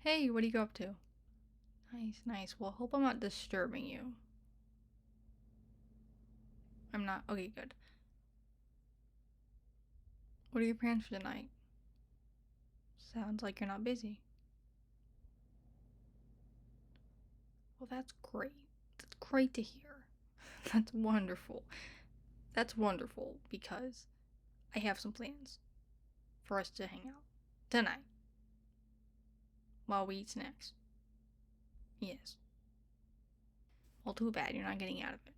Hey, what do you go up to? Nice. Well, hope I'm not disturbing you. I'm not. Okay, good. What are your plans for tonight? Sounds like you're not busy. Well, that's great. That's great to hear. That's wonderful. That's wonderful because I have some plans for us to hang out tonight while we eat snacks. Yes. Well, too bad you're not getting out of it.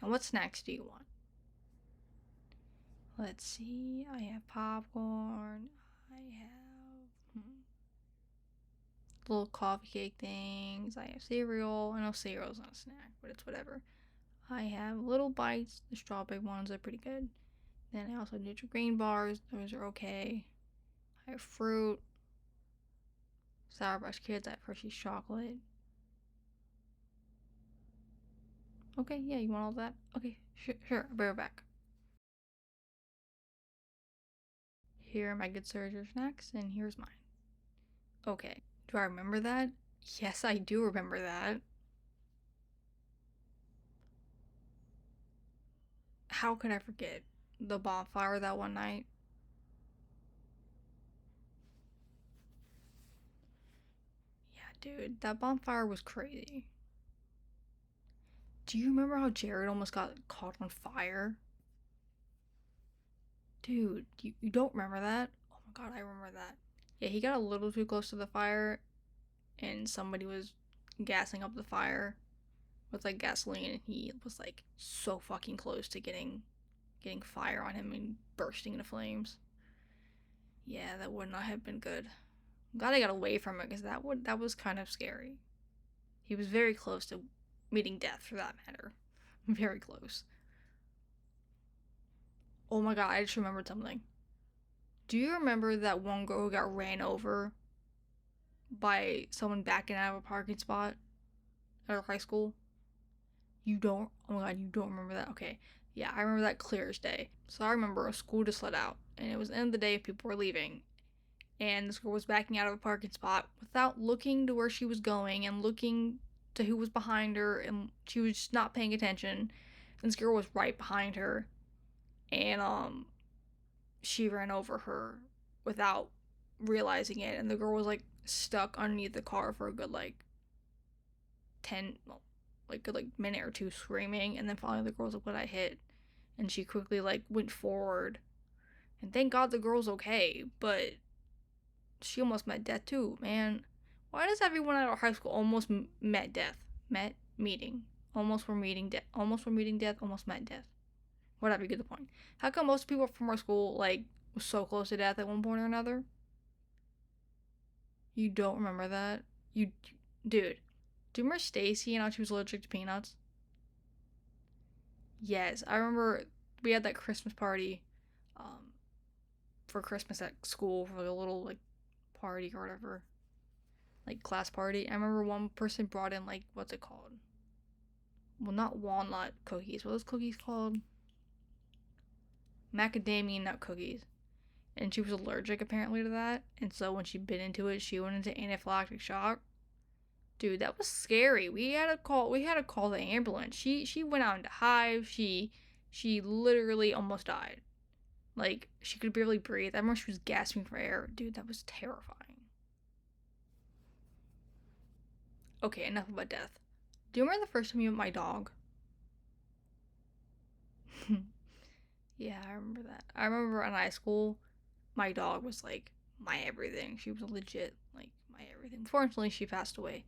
Now, what snacks do you want? Let's see. I have popcorn. I have little coffee cake things. I have cereal. I know cereal's not a snack, but it's whatever. I have little bites. The strawberry ones are pretty good. Then I also have Nutri-Grain bars. Those are okay. I have fruit. Sour Patch Kids. I have Hershey's chocolate. Okay, yeah, you want all that? Okay, sure. I'll be right back. Here are my good sir, your snacks, and here's mine. Okay, do I remember that? Yes, I do remember that. How could I forget the bonfire that one night? Yeah, dude, that bonfire was crazy. Do you remember how Jared almost got caught on fire? Dude, you don't remember that? Oh my god, I remember that. Yeah, he got a little too close to the fire, and somebody was gassing up the fire with like gasoline, and he was like so fucking close to getting fire on him and bursting into flames. Yeah, that would not have been good. I'm glad I got away from it because that was kind of scary. He was very close to meeting death, for that matter. Very close. Oh my god, I just remembered something. Do you remember that one girl who got ran over by someone backing out of a parking spot at our high school? You don't? Oh my god, you don't remember that? Okay. Yeah, I remember that clear as day. So I remember a school just let out, and it was the end of the day, people were leaving, and this girl was backing out of a parking spot without looking to where she was going and looking to who was behind her, and she was just not paying attention. And this girl was right behind her, and she ran over her without realizing it, and the girl was like stuck underneath the car for a good like 10 well, like good like minute or two screaming, and then finally the girl's like, what I hit, and she quickly like went forward, and thank god the girl's okay, but she almost met death too, man. Why does everyone at our high school almost met death? Meeting. Almost were meeting death. Almost were meeting death. Almost met death. Whatever, you get the point. How come most people from our school like was so close to death at one point or another? You don't remember that? Dude. Do you remember Stacy and how she was allergic to peanuts? Yes, I remember we had that Christmas party, for Christmas at school for like a little like party or whatever, like class party. I remember one person brought in like what's it called? Well, not walnut cookies. What are those cookies called? Macadamia nut cookies. And she was allergic apparently to that, and so when she bit into it, she went into anaphylactic shock. Dude, that was scary. We had to call the ambulance. She went out into hives. She literally almost died. Like, she could barely breathe. I remember she was gasping for air. Dude, that was terrifying. Okay, enough about death. Do you remember the first time you met my dog? Yeah, I remember that. I remember in high school, my dog was like my everything. She was legit like my everything. Fortunately, she passed away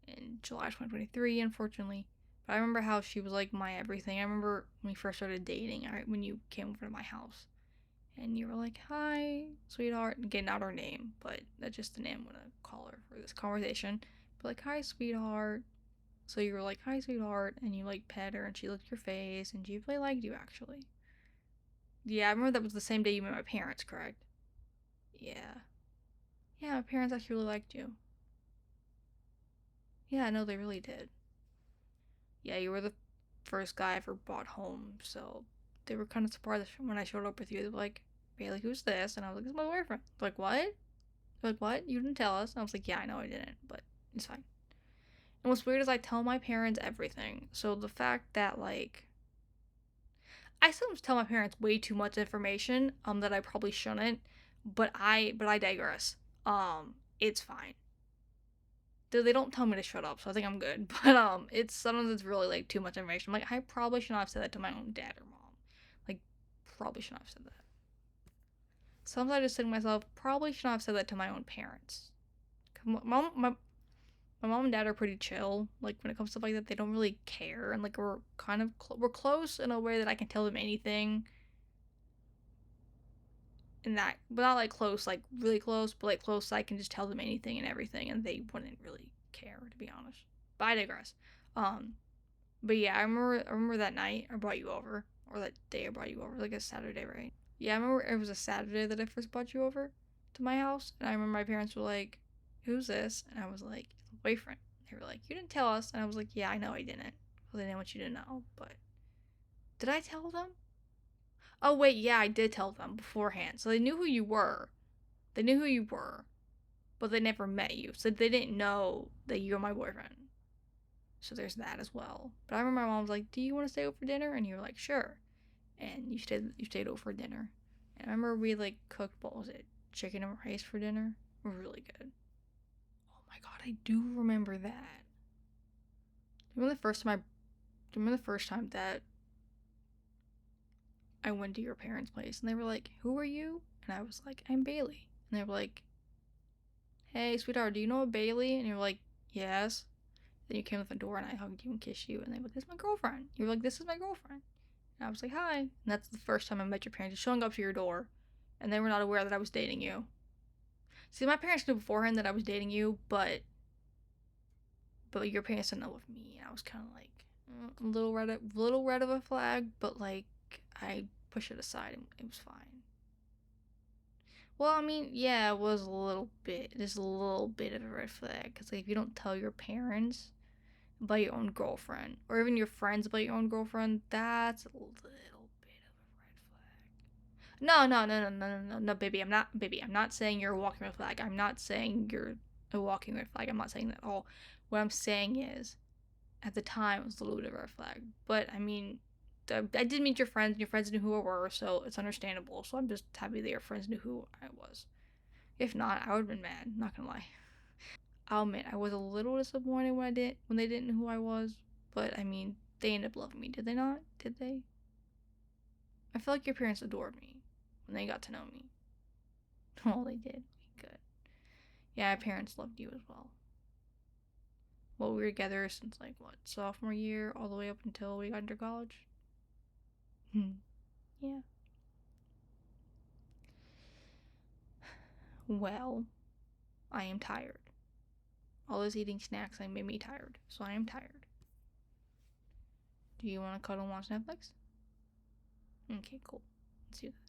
in July 2023, unfortunately. But I remember how she was like my everything. I remember when we first started dating, when you came over to my house and you were like, hi, sweetheart, and getting out her name, but that's just the name I'm gonna call her for this conversation. But like, hi, sweetheart. So you were like, hi, sweetheart, and you like pet her and she licked your face and she really liked you actually. Yeah, I remember that was the same day you met my parents, correct? Yeah. Yeah, my parents actually really liked you. Yeah, no, they really did. Yeah, you were the first guy I ever brought home, so they were kind of surprised when I showed up with you. They were like, Bailey, who's this? And I was like, this is my boyfriend. They're like, what? They're like, what? You didn't tell us. And I was like, yeah, I know I didn't, but it's fine. And what's weird is I tell my parents everything. So the fact that, like, I sometimes tell my parents way too much information, that I probably shouldn't, but I digress. It's fine. They don't tell me to shut up, so I think I'm good. But it's sometimes it's really like too much information. I'm like, I probably should not have said that to my own dad or mom. Like, probably should not have said that. Sometimes I just think to myself, probably should not have said that to my own parents. My mom and dad are pretty chill. Like when it comes to stuff like that, they don't really care, and like we're kind of we're close in a way that I can tell them anything. And that, but not like close, like really close, but like close, so I can just tell them anything and everything, and they wouldn't really care, to be honest. But I digress. But yeah, I remember that night I brought you over, or that day I brought you over, like a Saturday, right? Yeah, I remember it was a Saturday that I first brought you over to my house, and I remember my parents were like, "Who's this?" And I was like, "It's a boyfriend." They were like, "You didn't tell us," and I was like, "Yeah, I know I didn't. Well, they didn't want you to know, but did I tell them?" Oh wait, yeah, I did tell them beforehand, so they knew who you were. They knew who you were, but they never met you, so they didn't know that you were my boyfriend. So there's that as well. But I remember my mom was like, "Do you want to stay over for dinner?" And you were like, "Sure." And you stayed over for dinner. And I remember we like cooked, what was it, chicken and rice for dinner. Really good. Oh my god, I do remember that. Remember the first time that I went to your parents' place and they were like, "Who are you?" And I was like, "I'm Bailey." And they were like, "Hey, sweetheart, do you know a Bailey?" And you were like, "Yes." Then you came to the door and I hugged you and kissed you, and they were like, "This is my girlfriend." You were like, "This is my girlfriend." And I was like, "Hi." And that's the first time I met your parents, just showing up to your door, and they were not aware that I was dating you. See, my parents knew beforehand that I was dating you, but your parents didn't know of me, and I was kind of like a little red of a flag, but like I pushed it aside and it was fine. Well, I mean, yeah, it was a little bit, just a little bit of a red flag, because like if you don't tell your parents about your own girlfriend, or even your friends about your own girlfriend, that's a little bit of a red flag. No, baby. I'm not saying you're a walking red flag. I'm not saying you're a walking red flag. I'm not saying that at all. What I'm saying is, at the time, it was a little bit of a red flag. But I mean, I did meet your friends, and your friends knew who I were, so it's understandable. So I'm just happy that your friends knew who I was. If not, I would have been mad. Not gonna lie. I'll admit I was a little disappointed when they didn't know who I was. But I mean, they ended up loving me. Did they not? Did they? I feel like your parents adored me when they got to know me. Oh, they did. Good. Yeah, my parents loved you as well. Well, we were together since like what, sophomore year, all the way up until we got into college. Yeah. Well, I am tired. All those eating snacks made me tired, so I am tired. Do you want to cuddle and watch Netflix? Okay, cool. Let's do that.